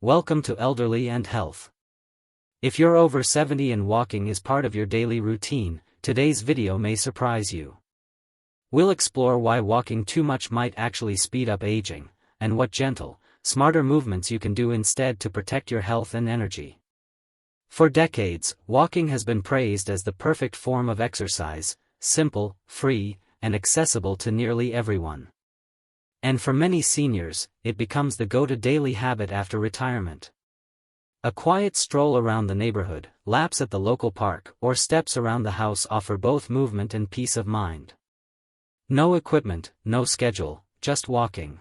Welcome to Elderly and Health. If you're over 70 and walking is part of your daily routine, today's video may surprise you. We'll explore why walking too much might actually speed up aging, and what gentle, smarter movements you can do instead to protect your health and energy. For decades, walking has been praised as the perfect form of exercise, simple, free, and accessible to nearly everyone. And for many seniors, it becomes the go-to daily habit after retirement. A quiet stroll around the neighborhood, laps at the local park, or steps around the house offer both movement and peace of mind. No equipment, no schedule, just walking.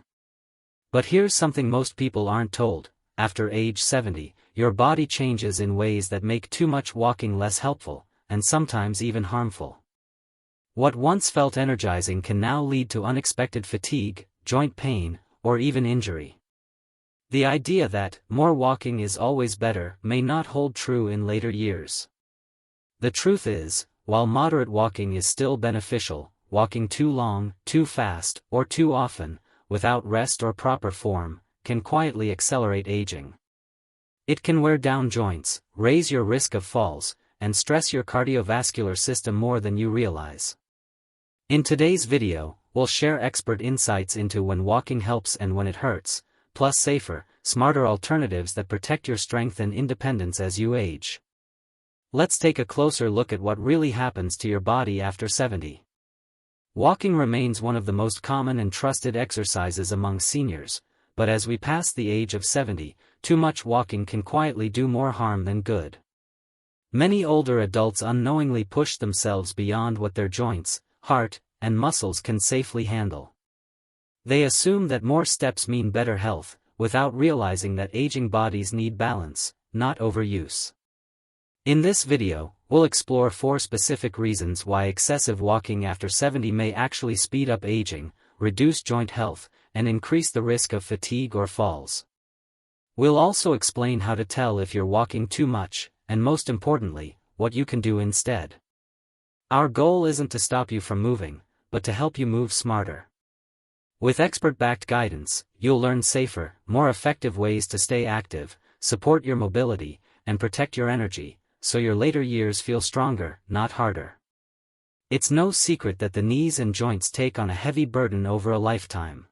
But here's something most people aren't told: after age 70, your body changes in ways that make too much walking less helpful, and sometimes even harmful. What once felt energizing can now lead to unexpected fatigue, joint pain, or even injury. The idea that more walking is always better may not hold true in later years. The truth is, while moderate walking is still beneficial, walking too long, too fast, or too often, without rest or proper form, can quietly accelerate aging. It can wear down joints, raise your risk of falls, and stress your cardiovascular system more than you realize. In today's video, we'll share expert insights into when walking helps and when it hurts, plus safer, smarter alternatives that protect your strength and independence as you age. Let's take a closer look at what really happens to your body after 70. Walking remains one of the most common and trusted exercises among seniors, but as we pass the age of 70, too much walking can quietly do more harm than good. Many older adults unknowingly push themselves beyond what their joints, heart, and muscles can safely handle. They assume that more steps mean better health, without realizing that aging bodies need balance, not overuse. In this video, we'll explore 4 specific reasons why excessive walking after 70 may actually speed up aging, reduce joint health, and increase the risk of fatigue or falls. We'll also explain how to tell if you're walking too much, and most importantly, what you can do instead. Our goal isn't to stop you from moving, but to help you move smarter. With expert-backed guidance, you'll learn safer, more effective ways to stay active, support your mobility, and protect your energy, so your later years feel stronger, not harder. It's no secret that the knees and joints take on a heavy burden over a lifetime.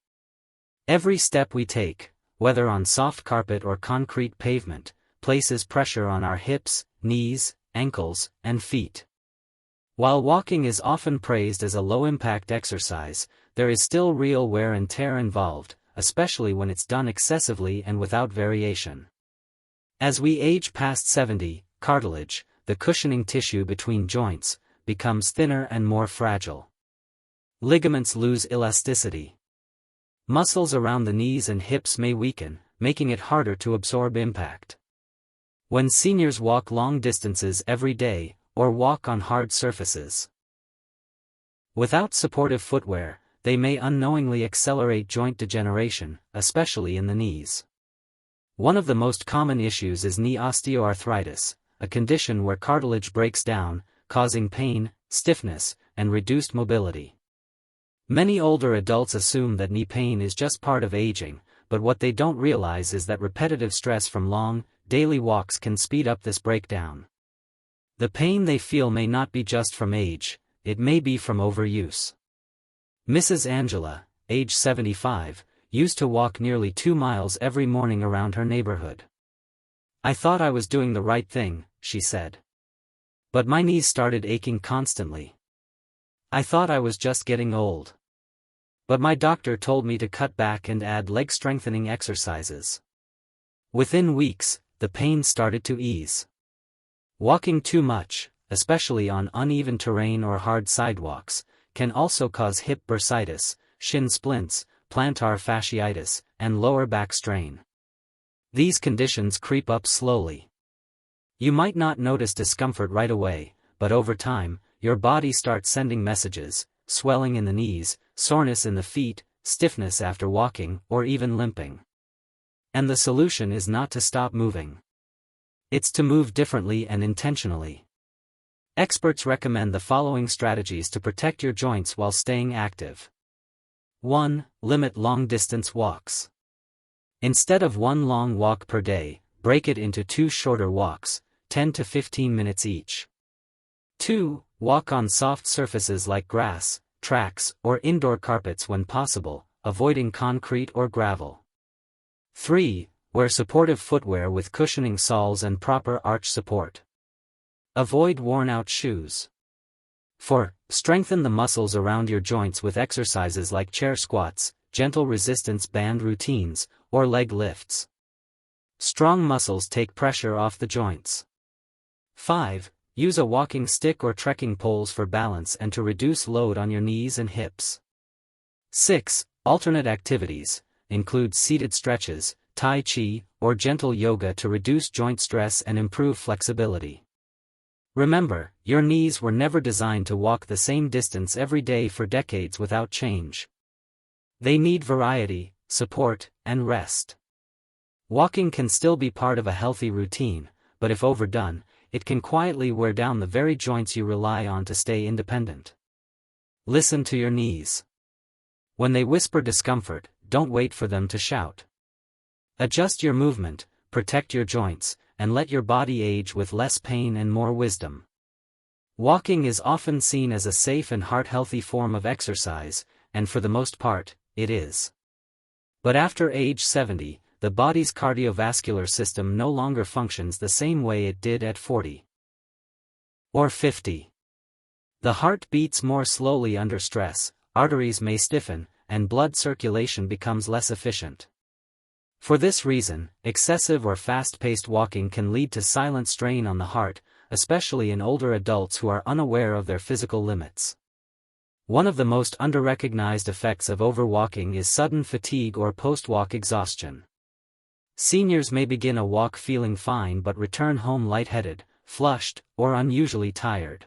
Every step we take, whether on soft carpet or concrete pavement, places pressure on our hips, knees, ankles, and feet. While walking is often praised as a low-impact exercise, there is still real wear and tear involved, especially when it's done excessively and without variation. As we age past 70, cartilage, the cushioning tissue between joints, becomes thinner and more fragile. Ligaments lose elasticity. Muscles around the knees and hips may weaken, making it harder to absorb impact. When seniors walk long distances every day, or walk on hard surfaces without supportive footwear, they may unknowingly accelerate joint degeneration, especially in the knees. One of the most common issues is knee osteoarthritis, a condition where cartilage breaks down, causing pain, stiffness, and reduced mobility. Many older adults assume that knee pain is just part of aging, but what they don't realize is that repetitive stress from long, daily walks can speed up this breakdown. The pain they feel may not be just from age, it may be from overuse. Mrs. Angela, age 75, used to walk nearly 2 miles every morning around her neighborhood. "I thought I was doing the right thing," she said. "But my knees started aching constantly. I thought I was just getting old. But my doctor told me to cut back and add leg strengthening exercises." Within weeks, the pain started to ease. Walking too much, especially on uneven terrain or hard sidewalks, can also cause hip bursitis, shin splints, plantar fasciitis, and lower back strain. These conditions creep up slowly. You might not notice discomfort right away, but over time, your body starts sending messages: swelling in the knees, soreness in the feet, stiffness after walking, or even limping. And the solution is not to stop moving. It's to move differently and intentionally. Experts recommend the following strategies to protect your joints while staying active. 1. Limit long-distance walks. Instead of one long walk per day, break it into 2 shorter walks, 10 to 15 minutes each. 2. Walk on soft surfaces like grass, tracks, or indoor carpets when possible, avoiding concrete or gravel. 3. Wear supportive footwear with cushioning soles and proper arch support. Avoid worn-out shoes. 4. Strengthen the muscles around your joints with exercises like chair squats, gentle resistance band routines, or leg lifts. Strong muscles take pressure off the joints. 5. Use a walking stick or trekking poles for balance and to reduce load on your knees and hips. 6. Alternate activities include seated stretches, Tai Chi, or gentle yoga to reduce joint stress and improve flexibility. Remember, your knees were never designed to walk the same distance every day for decades without change. They need variety, support, and rest. Walking can still be part of a healthy routine, but if overdone, it can quietly wear down the very joints you rely on to stay independent. Listen to your knees. When they whisper discomfort, don't wait for them to shout. Adjust your movement, protect your joints, and let your body age with less pain and more wisdom. Walking is often seen as a safe and heart-healthy form of exercise, and for the most part, it is. But after age 70, the body's cardiovascular system no longer functions the same way it did at 40 or 50. The heart beats more slowly under stress, arteries may stiffen, and blood circulation becomes less efficient. For this reason, excessive or fast-paced walking can lead to silent strain on the heart, especially in older adults who are unaware of their physical limits. One of the most under-recognized effects of overwalking is sudden fatigue or post-walk exhaustion. Seniors may begin a walk feeling fine but return home lightheaded, flushed, or unusually tired.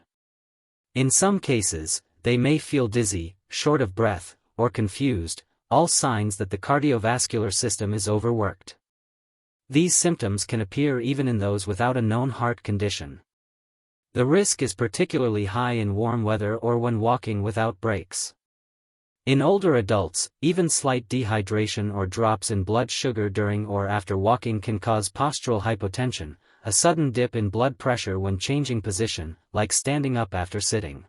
In some cases, they may feel dizzy, short of breath, or confused, all signs that the cardiovascular system is overworked. These symptoms can appear even in those without a known heart condition. The risk is particularly high in warm weather or when walking without breaks. In older adults, even slight dehydration or drops in blood sugar during or after walking can cause postural hypotension, a sudden dip in blood pressure when changing position, like standing up after sitting.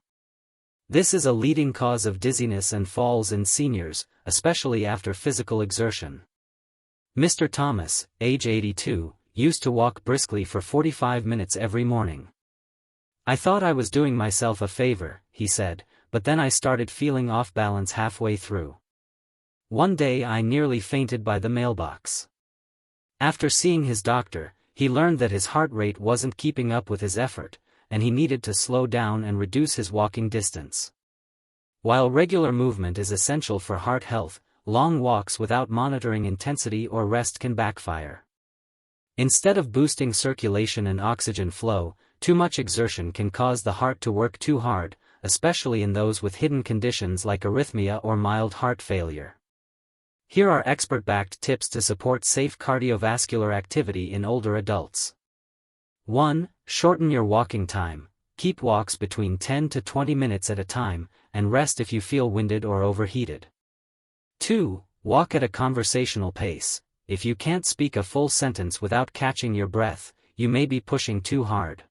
This is a leading cause of dizziness and falls in seniors, especially after physical exertion. Mr. Thomas, age 82, used to walk briskly for 45 minutes every morning. I thought I was doing myself a favor, he said, but then I started feeling off balance halfway through. One day I nearly fainted by the mailbox. After seeing his doctor, he learned that his heart rate wasn't keeping up with his effort, and he needed to slow down and reduce his walking distance. While regular movement is essential for heart health, long walks without monitoring intensity or rest can backfire. Instead of boosting circulation and oxygen flow, too much exertion can cause the heart to work too hard, especially in those with hidden conditions like arrhythmia or mild heart failure. Here are expert-backed tips to support safe cardiovascular activity in older adults. 1. Shorten your walking time. Keep walks between 10 to 20 minutes at a time, and rest if you feel winded or overheated. 2. Walk at a conversational pace. If you can't speak a full sentence without catching your breath, you may be pushing too hard.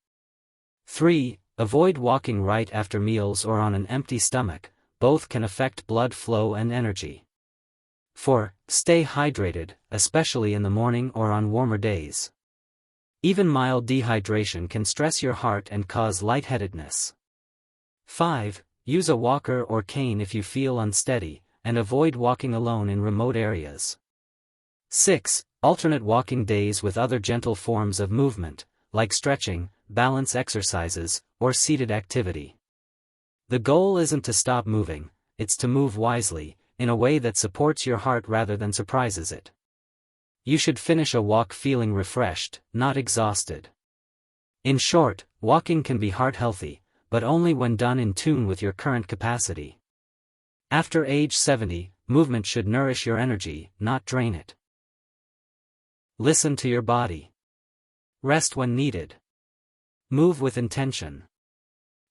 3. Avoid walking right after meals or on an empty stomach, both can affect blood flow and energy. 4. Stay hydrated, especially in the morning or on warmer days. Even mild dehydration can stress your heart and cause lightheadedness. 5. Use a walker or cane if you feel unsteady, and avoid walking alone in remote areas. 6. Alternate walking days with other gentle forms of movement, like stretching, balance exercises, or seated activity. The goal isn't to stop moving, it's to move wisely, in a way that supports your heart rather than surprises it. You should finish a walk feeling refreshed, not exhausted. In short, walking can be heart healthy, but only when done in tune with your current capacity. After age 70, movement should nourish your energy, not drain it. Listen to your body. Rest when needed. Move with intention.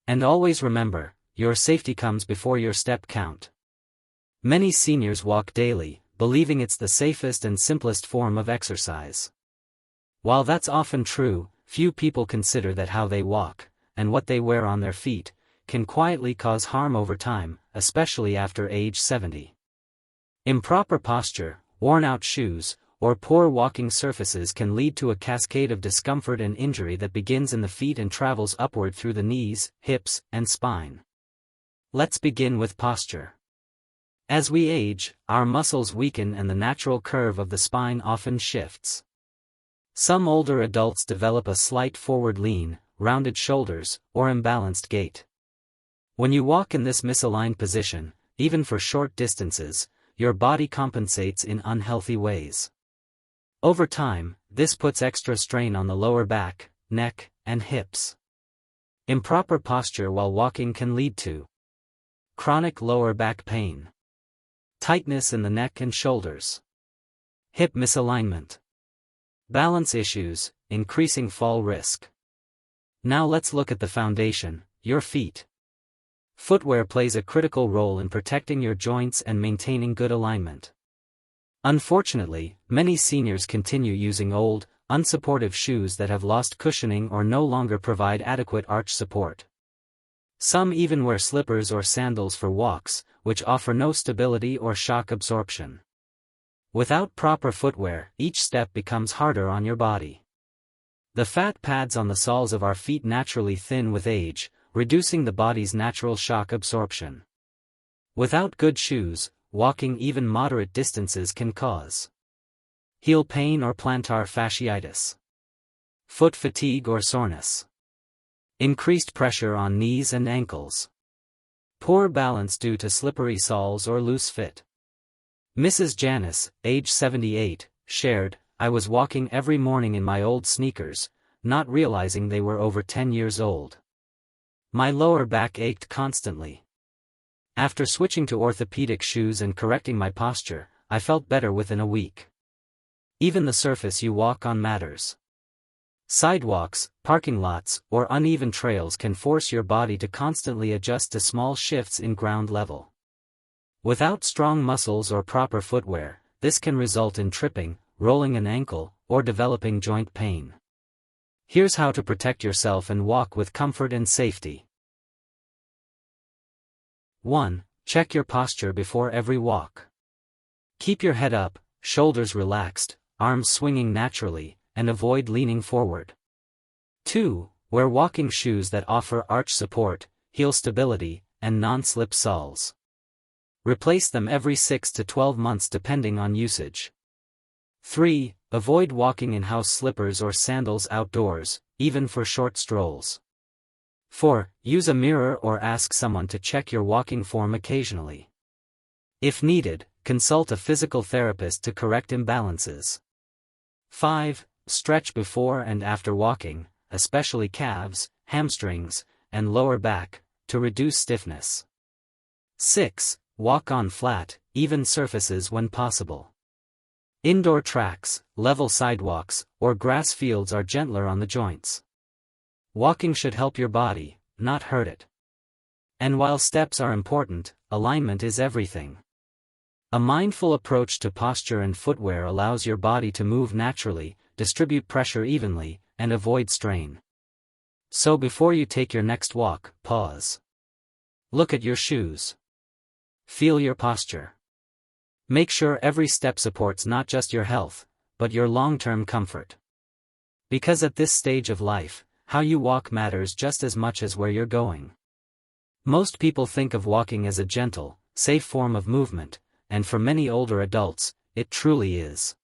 And always remember, your safety comes before your step count. Many seniors walk daily, believing it's the safest and simplest form of exercise. While that's often true, few people consider that how they walk, and what they wear on their feet, can quietly cause harm over time, especially after age 70. Improper posture, worn-out shoes, or poor walking surfaces can lead to a cascade of discomfort and injury that begins in the feet and travels upward through the knees, hips, and spine. Let's begin with posture. As we age, our muscles weaken and the natural curve of the spine often shifts. Some older adults develop a slight forward lean, rounded shoulders, or imbalanced gait. When you walk in this misaligned position, even for short distances, your body compensates in unhealthy ways. Over time, this puts extra strain on the lower back, neck, and hips. Improper posture while walking can lead to chronic lower back pain, tightness in the neck and shoulders, hip misalignment, balance issues, increasing fall risk. Now let's look at the foundation, your feet. Footwear plays a critical role in protecting your joints and maintaining good alignment. Unfortunately, many seniors continue using old, unsupportive shoes that have lost cushioning or no longer provide adequate arch support. Some even wear slippers or sandals for walks, which offer no stability or shock absorption. Without proper footwear, each step becomes harder on your body. The fat pads on the soles of our feet naturally thin with age, reducing the body's natural shock absorption. Without good shoes, walking even moderate distances can cause heel pain or plantar fasciitis, foot fatigue or soreness, increased pressure on knees and ankles, poor balance due to slippery soles or loose fit. Mrs. Janice, age 78, shared, "I was walking every morning in my old sneakers, not realizing they were over 10 years old. My lower back ached constantly. After switching to orthopedic shoes and correcting my posture, I felt better within a week." Even the surface you walk on matters. Sidewalks, parking lots, or uneven trails can force your body to constantly adjust to small shifts in ground level. Without strong muscles or proper footwear, this can result in tripping, rolling an ankle, or developing joint pain. Here's how to protect yourself and walk with comfort and safety. 1. Check your posture before every walk. Keep your head up, shoulders relaxed, arms swinging naturally, and avoid leaning forward. 2. Wear walking shoes that offer arch support, heel stability, and non-slip soles. Replace them every 6 to 12 months depending on usage. 3. Avoid walking in house slippers or sandals outdoors, even for short strolls. 4. Use a mirror or ask someone to check your walking form occasionally. If needed, consult a physical therapist to correct imbalances. 5. Stretch before and after walking, especially calves, hamstrings, and lower back, to reduce stiffness. 6. Walk on flat, even surfaces when possible. Indoor tracks, level sidewalks, or grass fields are gentler on the joints. Walking should help your body, not hurt it. And while steps are important, alignment is everything. A mindful approach to posture and footwear allows your body to move naturally, distribute pressure evenly, and avoid strain. So before you take your next walk, pause. Look at your shoes. Feel your posture. Make sure every step supports not just your health, but your long-term comfort. Because at this stage of life, how you walk matters just as much as where you're going. Most people think of walking as a gentle, safe form of movement, and for many older adults, it truly is.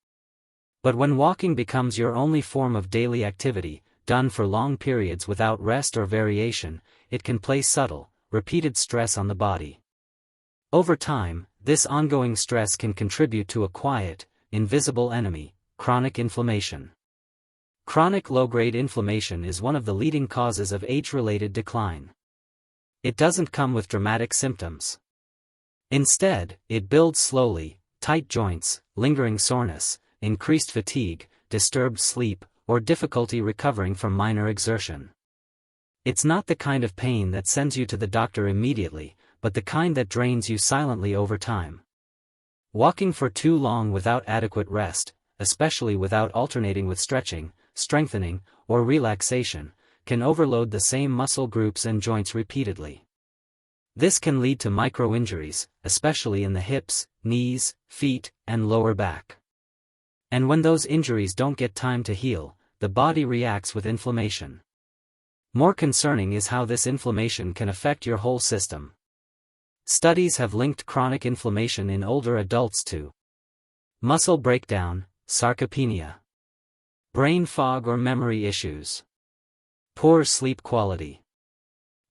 But when walking becomes your only form of daily activity, done for long periods without rest or variation, it can place subtle, repeated stress on the body. Over time, this ongoing stress can contribute to a quiet, invisible enemy, chronic inflammation. Chronic low-grade inflammation is one of the leading causes of age-related decline. It doesn't come with dramatic symptoms. Instead, it builds slowly: tight joints, lingering soreness, increased fatigue, disturbed sleep, or difficulty recovering from minor exertion. It's not the kind of pain that sends you to the doctor immediately, but the kind that drains you silently over time. Walking for too long without adequate rest, especially without alternating with stretching, strengthening, or relaxation, can overload the same muscle groups and joints repeatedly. This can lead to micro-injuries, especially in the hips, knees, feet, and lower back. And when those injuries don't get time to heal, the body reacts with inflammation. More concerning is how this inflammation can affect your whole system. Studies have linked chronic inflammation in older adults to muscle breakdown, sarcopenia, brain fog or memory issues, poor sleep quality,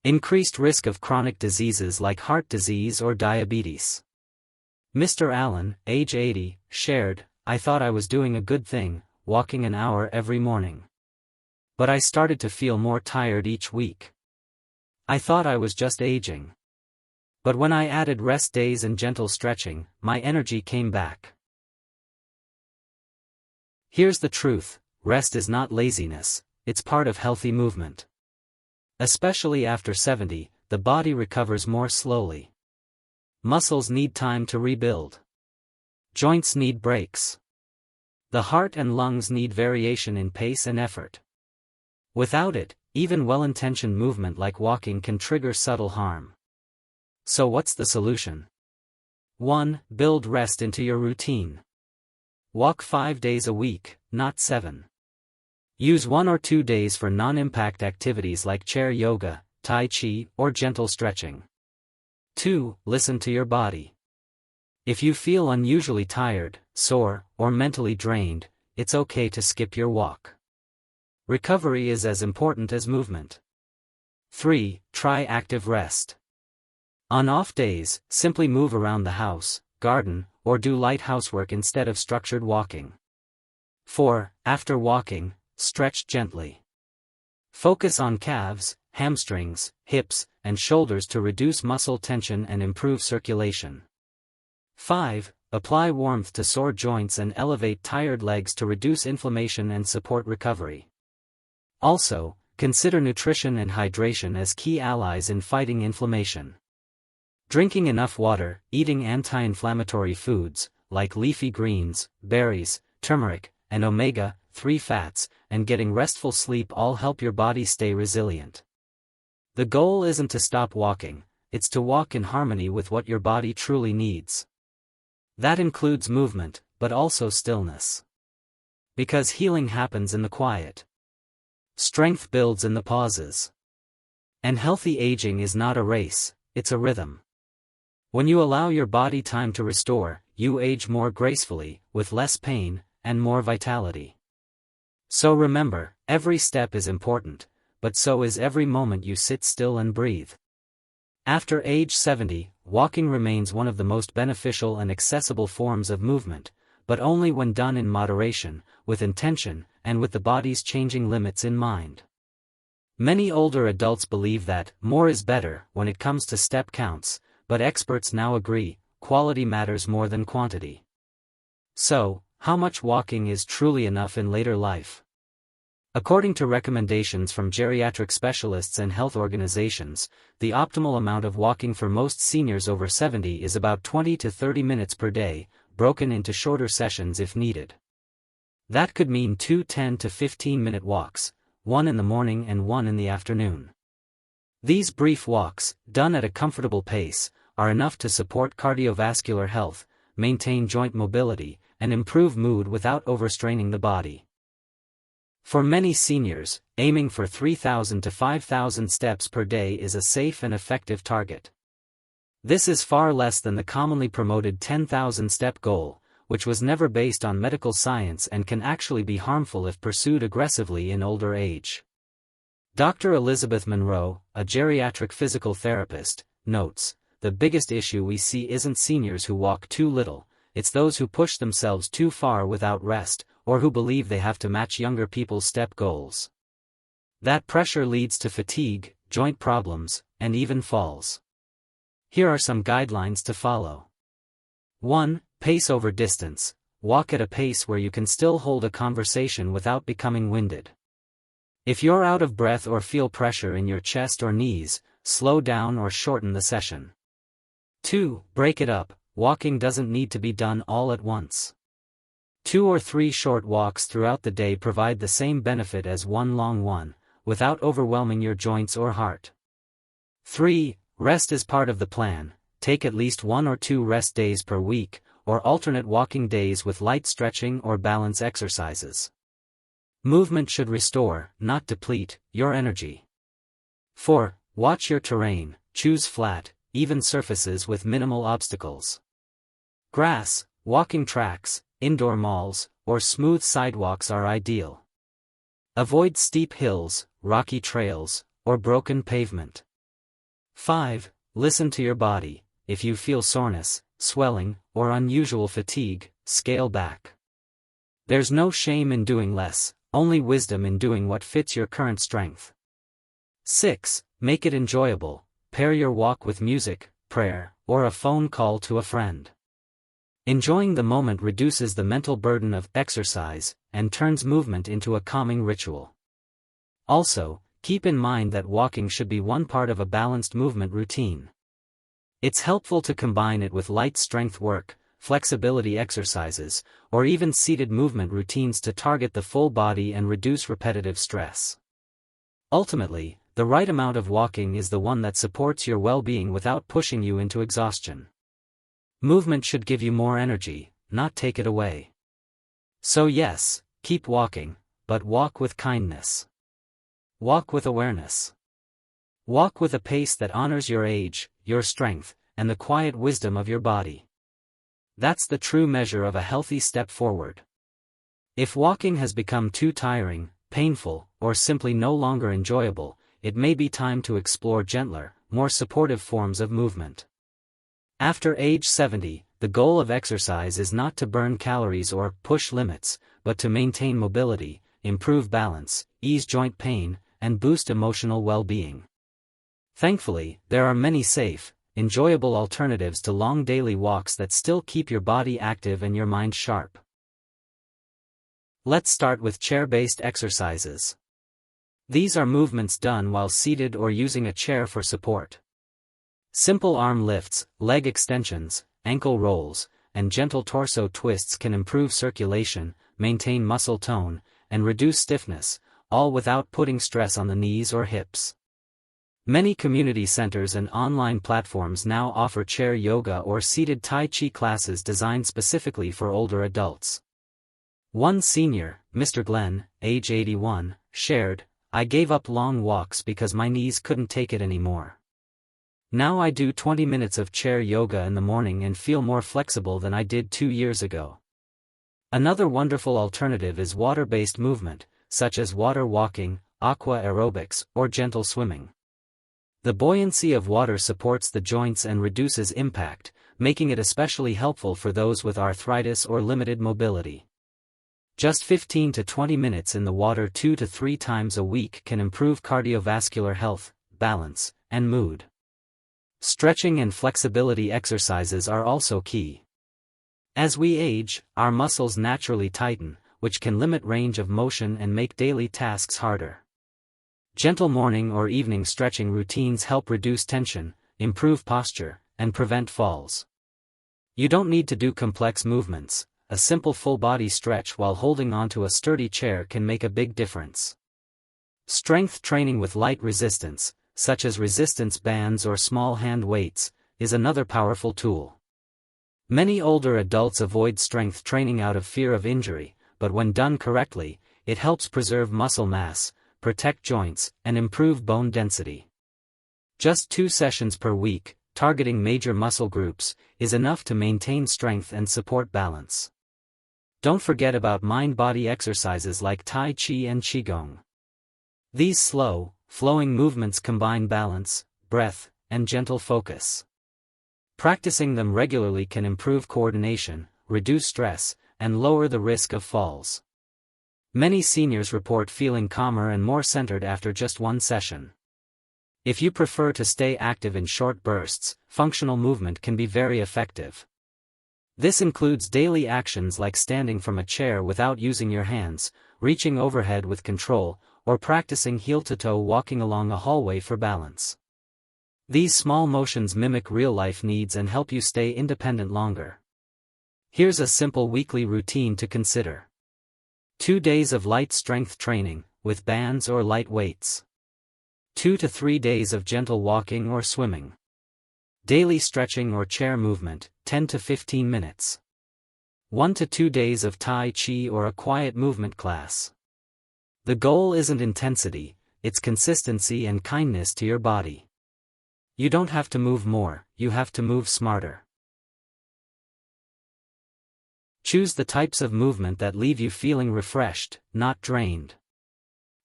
increased risk of chronic diseases like heart disease or diabetes. Mr. Allen, age 80, shared, "I thought I was doing a good thing, walking an hour every morning. But I started to feel more tired each week. I thought I was just aging. But when I added rest days and gentle stretching, my energy came back." Here's the truth: rest is not laziness, it's part of healthy movement. Especially after 70, the body recovers more slowly. Muscles need time to rebuild. Joints need breaks. The heart and lungs need variation in pace and effort. Without it, even well-intentioned movement like walking can trigger subtle harm. So what's the solution? 1. Build rest into your routine. Walk 5 days a week, not 7. Use 1 or 2 days for non-impact activities like chair yoga, tai chi, or gentle stretching. 2. Listen to your body. If you feel unusually tired, sore, or mentally drained, it's okay to skip your walk. Recovery is as important as movement. 3. Try active rest. On off days, simply move around the house, garden, or do light housework instead of structured walking. 4. After walking, stretch gently. Focus on calves, hamstrings, hips, and shoulders to reduce muscle tension and improve circulation. 5. Apply warmth to sore joints and elevate tired legs to reduce inflammation and support recovery. Also, consider nutrition and hydration as key allies in fighting inflammation. Drinking enough water, eating anti-inflammatory foods, like leafy greens, berries, turmeric, and omega-3 fats, and getting restful sleep all help your body stay resilient. The goal isn't to stop walking, it's to walk in harmony with what your body truly needs. That includes movement, but also stillness. Because healing happens in the quiet. Strength builds in the pauses. And healthy aging is not a race, it's a rhythm. When you allow your body time to restore, you age more gracefully, with less pain, and more vitality. So remember, every step is important, but so is every moment you sit still and breathe. After age 70, walking remains one of the most beneficial and accessible forms of movement, but only when done in moderation, with intention, and with the body's changing limits in mind. Many older adults believe that more is better when it comes to step counts, but experts now agree, quality matters more than quantity. So, how much walking is truly enough in later life? According to recommendations from geriatric specialists and health organizations, the optimal amount of walking for most seniors over 70 is about 20 to 30 minutes per day, broken into shorter sessions if needed. That could mean 2 10 to 15-minute walks, one in the morning and one in the afternoon. These brief walks, done at a comfortable pace, are enough to support cardiovascular health, maintain joint mobility, and improve mood without overstraining the body. For many seniors, aiming for 3,000 to 5,000 steps per day is a safe and effective target. This is far less than the commonly promoted 10,000 step goal, which was never based on medical science and can actually be harmful if pursued aggressively in older age. Dr. Elizabeth Monroe, a geriatric physical therapist, notes, "The biggest issue we see isn't seniors who walk too little, it's those who push themselves too far without rest, or who believe they have to match younger people's step goals. That pressure leads to fatigue, joint problems, and even falls." Here are some guidelines to follow. 1. Pace over distance. Walk at a pace where you can still hold a conversation without becoming winded. If you're out of breath or feel pressure in your chest or knees, slow down or shorten the session. 2. Break it up. walking doesn't need to be done all at once. 2 or 3 short walks throughout the day provide the same benefit as one long one, without overwhelming your joints or heart. 3. Rest is part of the plan. Take at least 1 or 2 rest days per week, or alternate walking days with light stretching or balance exercises. Movement should restore, not deplete, your energy. 4. Watch your terrain. Choose flat, even surfaces with minimal obstacles. Grass, walking tracks, indoor malls, or smooth sidewalks are ideal. Avoid steep hills, rocky trails, or broken pavement. 5. Listen to your body. If you feel soreness, swelling, or unusual fatigue, scale back. There's no shame in doing less, only wisdom in doing what fits your current strength. 6. Make it enjoyable. Pair your walk with music, prayer, or a phone call to a friend. Enjoying the moment reduces the mental burden of exercise and turns movement into a calming ritual. Also, keep in mind that walking should be one part of a balanced movement routine. It's helpful to combine it with light strength work, flexibility exercises, or even seated movement routines to target the full body and reduce repetitive stress. Ultimately, the right amount of walking is the one that supports your well-being without pushing you into exhaustion. Movement should give you more energy, not take it away. So yes, keep walking, but walk with kindness. Walk with awareness. Walk with a pace that honors your age, your strength, and the quiet wisdom of your body. That's the true measure of a healthy step forward. If walking has become too tiring, painful, or simply no longer enjoyable, it may be time to explore gentler, more supportive forms of movement. After age 70, the goal of exercise is not to burn calories or push limits, but to maintain mobility, improve balance, ease joint pain, and boost emotional well-being. Thankfully, there are many safe, enjoyable alternatives to long daily walks that still keep your body active and your mind sharp. Let's start with chair-based exercises. These are movements done while seated or using a chair for support. Simple arm lifts, leg extensions, ankle rolls, and gentle torso twists can improve circulation, maintain muscle tone, and reduce stiffness, all without putting stress on the knees or hips. Many community centers and online platforms now offer chair yoga or seated Tai Chi classes designed specifically for older adults. One senior, Mr. Glenn, age 81, shared, "I gave up long walks because my knees couldn't take it anymore. Now I do 20 minutes of chair yoga in the morning and feel more flexible than I did 2 years ago." Another wonderful alternative is water-based movement, such as water walking, aqua aerobics, or gentle swimming. The buoyancy of water supports the joints and reduces impact, making it especially helpful for those with arthritis or limited mobility. Just 15 to 20 minutes in the water 2 to 3 times a week can improve cardiovascular health, balance, and mood. Stretching and flexibility exercises are also key. As we age, our muscles naturally tighten, which can limit range of motion and make daily tasks harder. Gentle morning or evening stretching routines help reduce tension, improve posture, and prevent falls. You don't need to do complex movements. A simple full-body stretch while holding onto a sturdy chair can make a big difference. Strength training with light resistance, such as resistance bands or small hand weights, is another powerful tool. Many older adults avoid strength training out of fear of injury, but when done correctly, it helps preserve muscle mass, protect joints, and improve bone density. Just 2 sessions per week, targeting major muscle groups, is enough to maintain strength and support balance. Don't forget about mind-body exercises like Tai Chi and Qigong. These slow, flowing movements combine balance, breath, and gentle focus. Practicing them regularly can improve coordination, reduce stress, and lower the risk of falls. Many seniors report feeling calmer and more centered after just 1 session. If you prefer to stay active in short bursts, functional movement can be very effective. This includes daily actions like standing from a chair without using your hands, reaching overhead with control, or practicing heel-to-toe walking along a hallway for balance. These small motions mimic real-life needs and help you stay independent longer. Here's a simple weekly routine to consider. 2 days of light strength training, with bands or light weights. 2 to 3 days of gentle walking or swimming. Daily stretching or chair movement, 10 to 15 minutes. 1 to 2 days of Tai Chi or a quiet movement class. The goal isn't intensity, it's consistency and kindness to your body. You don't have to move more, you have to move smarter. Choose the types of movement that leave you feeling refreshed, not drained.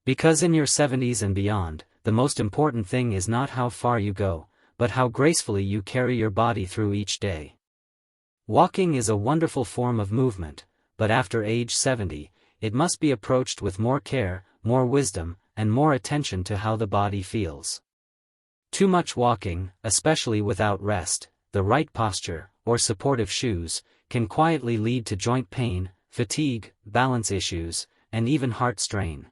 Because in your 70s and beyond, the most important thing is not how far you go, but how gracefully you carry your body through each day. Walking is a wonderful form of movement, but after age 70, it must be approached with more care, more wisdom, and more attention to how the body feels. Too much walking, especially without rest, the right posture, or supportive shoes, can quietly lead to joint pain, fatigue, balance issues, and even heart strain.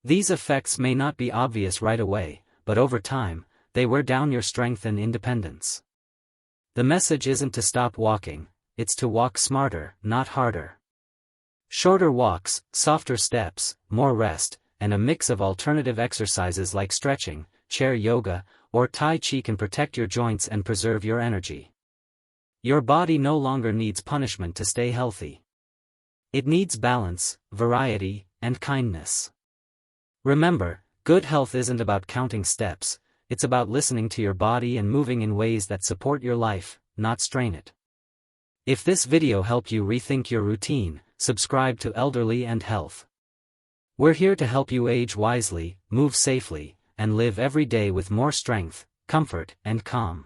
These effects may not be obvious right away, but over time, they wear down your strength and independence. The message isn't to stop walking, it's to walk smarter, not harder. Shorter walks, softer steps, more rest, and a mix of alternative exercises like stretching, chair yoga, or Tai Chi can protect your joints and preserve your energy. Your body no longer needs punishment to stay healthy. It needs balance, variety, and kindness. Remember, good health isn't about counting steps, it's about listening to your body and moving in ways that support your life, not strain it. If this video helped you rethink your routine, subscribe to Elderly and Health. We're here to help you age wisely, move safely, and live every day with more strength, comfort, and calm.